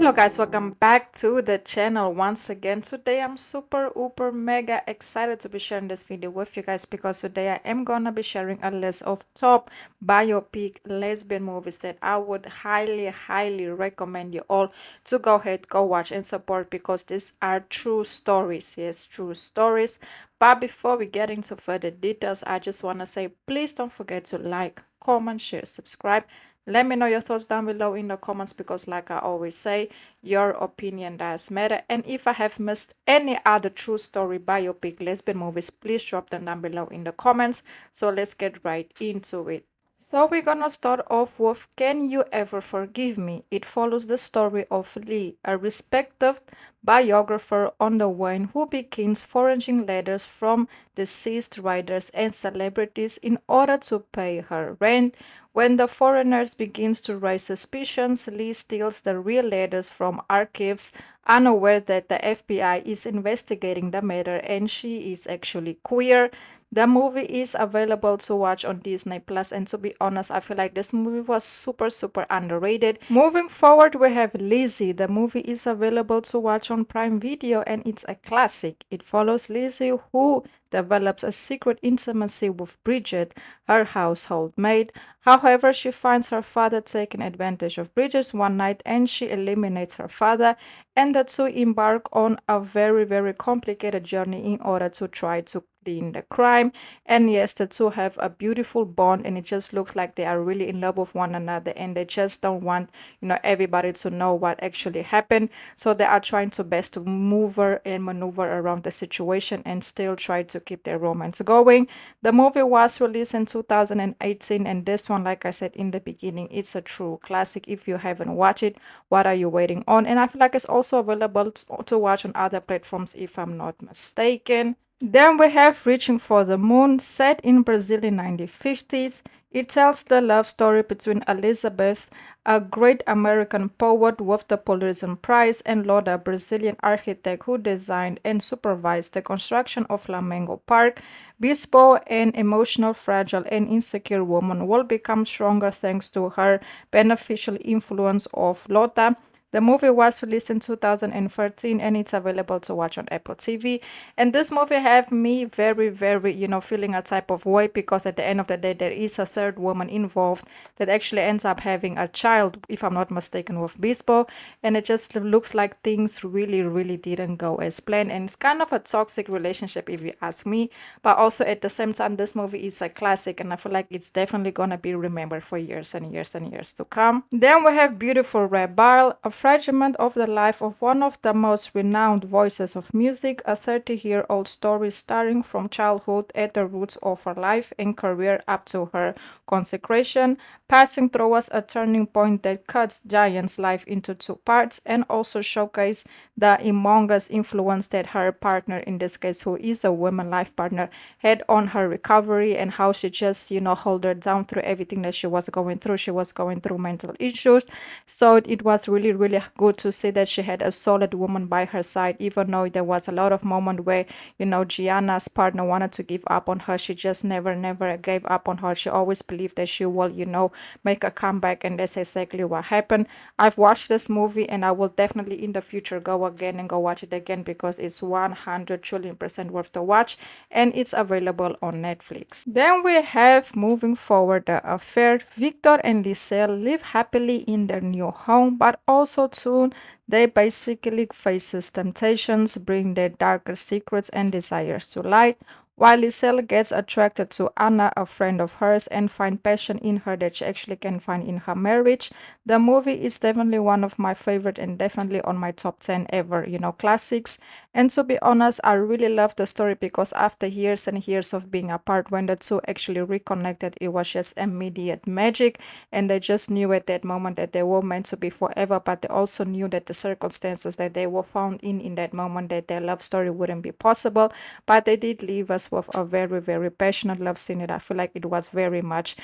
Hello guys, welcome back to the channel once again. Today I'm super uber mega excited to be sharing this video with you guys because today I am gonna be sharing a list of top biopic lesbian movies that I would highly recommend you all to go ahead, go watch and support because these are true stories. Yes, true stories. But before we get into further details, I just want to say please don't forget to like, comment, share, subscribe. Let me know your thoughts down below in the comments because like I always say, your opinion does matter. And if I have missed any other true story biopic lesbian movies, please drop them down below in the comments. So let's get right into it. So we're gonna start off with Can You Ever Forgive Me? It follows the story of Lee, a respected biographer on the wane who begins foraging letters from deceased writers and celebrities in order to pay her rent. When the foreigners begins to raise suspicions, Lee steals the real letters from archives, unaware that the FBI is investigating the matter and she is actually queer. The movie is available to watch on Disney Plus, and to be honest, I feel like this movie was super underrated. Moving forward, we have Lizzy. The movie is available to watch on Prime Video, and it's a classic. It follows Lizzy, who develops a secret intimacy with Bridget, her household maid. However, she finds her father taking advantage of Bridget one night, and she eliminates her father, and the two embark on a very complicated journey in order to try to clean the crime. And yes, the two have a beautiful bond, and it just looks like they are really in love with one another, and they just don't want everybody to know what actually happened. So they are trying to best to maneuver and maneuver around the situation and still try to keep their romance going. The movie was released in 2018, and this one, like I said in the beginning, it's a true classic. If you haven't watched it, what are you waiting on? And I feel like it's also available to watch on other platforms if I'm not mistaken. Then we have Reaching for the Moon, set in Brazil in 1950s. It tells the love story between Elizabeth, a great American poet with the Pulitzer Prize, and Lord, a Brazilian architect who designed and supervised the construction of Flamengo Park. Bispo, an emotional, fragile, and insecure woman, will become stronger thanks to her beneficial influence of Lota. The movie was released in 2013 and it's available to watch on Apple TV. And this movie have me very, feeling a type of way because at the end of the day, there is a third woman involved that actually ends up having a child, if I'm not mistaken, with Bispo. And it just looks like things really didn't go as planned. And it's kind of a toxic relationship, if you ask me. But also at the same time, this movie is a classic and I feel like it's definitely gonna be remembered for years and years to come. Then we have Beautiful Rebel, a fragment of the life of one of the most renowned voices of music, a 30-year-old story starring from childhood at the roots of her life and career up to her consecration, passing through us a turning point that cuts Giant's life into two parts and also showcase the humongous influence that her partner, in this case, who is a woman life partner, had on her recovery and how she just, hold her down through everything that she was going through. She was going through mental issues. So it was really good to see that she had a solid woman by her side, even though there was a lot of moment where, Gianna's partner wanted to give up on her. She just never gave up on her. She always believed that she will, make a comeback, and that's exactly what happened. I've watched this movie and I will definitely in the future go again and go watch it again because it's 100 trillion% worth to watch and it's available on Netflix. Then we have moving forward the affair. Victor and Liselle live happily in their new home, but also soon they basically faces temptations, bring their darker secrets and desires to light. While Liselle gets attracted to Anna, a friend of hers, and find passion in her that she actually can find in her marriage, the movie is definitely one of my favorite and definitely on my top 10 ever, classics. And to be honest, I really love the story because after years and years of being apart, when the two actually reconnected, it was just immediate magic. And they just knew at that moment that they were meant to be forever, but they also knew that the circumstances that they were found in that moment, that their love story wouldn't be possible. But they did leave a just with a very, very passionate love scene. And I feel like it was very much,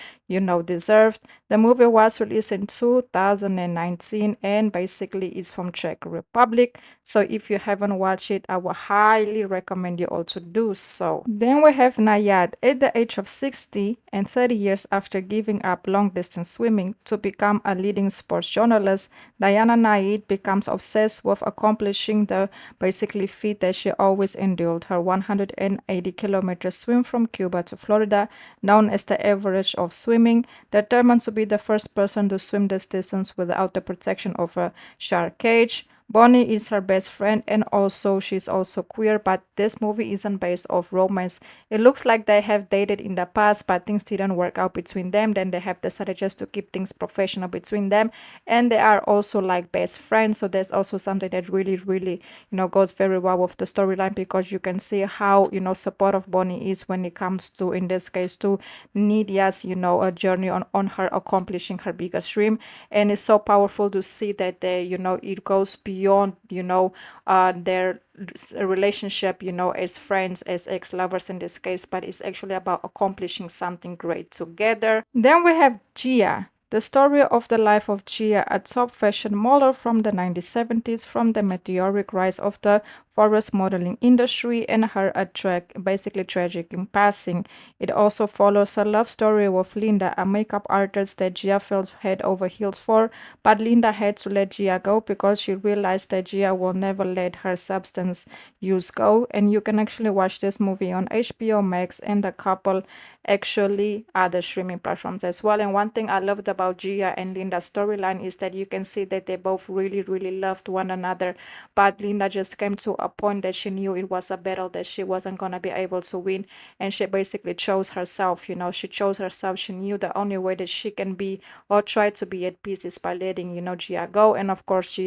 deserved. The movie was released in 2019 and basically is from Czech Republic. So if you haven't watched it, I would highly recommend you all to do so. Then we have Nayad. At the age of 60 and 30 years after giving up long distance swimming to become a leading sports journalist, Diana Nayad becomes obsessed with accomplishing the basically feat that she always endured, her 180-kilometer swim from Cuba to Florida, known as the average of swimming, determined to be the first person to swim this distance without the protection of a shark cage. Bonnie is her best friend and also she's also queer, but this movie isn't based off romance. It looks like they have dated in the past, but things didn't work out between them. Then they have decided just to keep things professional between them. And they are also like best friends. So there's also something that really, really, goes very well with the storyline because you can see how, supportive Bonnie is when it comes to, in this case, to Nidia's, a journey on her accomplishing her biggest dream. And it's so powerful to see that they, it goes beyond, their relationship, as friends, as ex-lovers in this case, but it's actually about accomplishing something great together. Then we have Gia. The story of the life of Gia, a top fashion model from the 1970s, from the meteoric rise of the forest modeling industry and her basically tragic in passing. It also follows a love story with Linda, a makeup artist that Gia fell head over heels for, but Linda had to let Gia go because she realized that Gia will never let her substance use go. And you can actually watch this movie on HBO Max, and the couple actually other streaming platforms as well. And one thing I loved about Gia and Linda's storyline is that you can see that they both really, really loved one another, but Linda just came to a point that she knew it was a battle that she wasn't going to be able to win, and she basically chose herself. She chose herself. She knew the only way that she can be or try to be at peace is by letting Gia go. And of course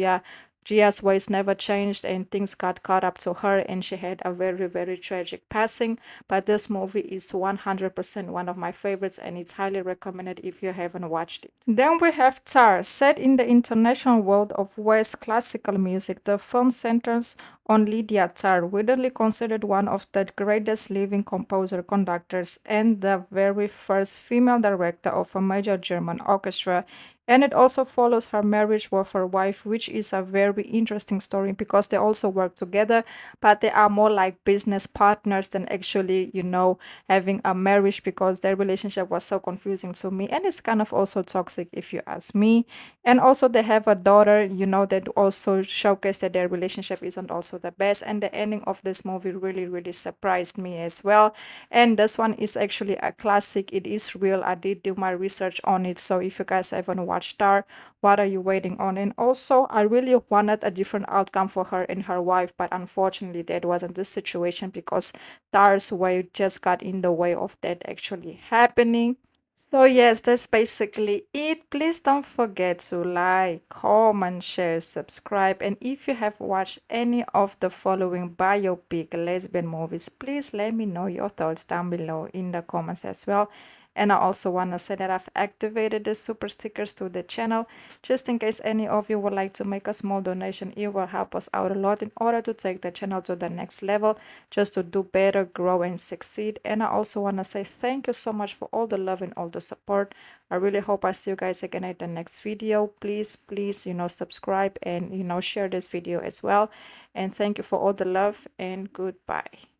Gia's ways never changed and things got caught up to her and she had a very, very tragic passing. But this movie is 100% one of my favorites and it's highly recommended if you haven't watched it. Then we have Tar. Set in the international world of West classical music, the film centers on Lydia Tar, widely considered one of the greatest living composer-conductors and the very first female director of a major German orchestra. And it also follows her marriage with her wife, which is a very interesting story because they also work together, but they are more like business partners than actually, having a marriage because their relationship was so confusing to me. And it's kind of also toxic if you ask me. And also they have a daughter, that also showcased that their relationship isn't also the best. And the ending of this movie really, really surprised me as well. And this one is actually a classic. It is real. I did do my research on it. So if you guys haven't watched Star, what are you waiting on? And also, I really wanted a different outcome for her and her wife, but unfortunately, that wasn't the situation because Star's way just got in the way of that actually happening. So yes, that's basically it. Please don't forget to like, comment, share, subscribe. And if you have watched any of the following biopic lesbian movies, please let me know your thoughts down below in the comments as well. And I also want to say that I've activated the super stickers to the channel just in case any of you would like to make a small donation. It will help us out a lot in order to take the channel to the next level, just to do better, grow, and succeed. And I also want to say thank you so much for all the love and all the support. I really hope I see you guys again at the next video. Please, please, subscribe and, share this video as well. And thank you for all the love and goodbye.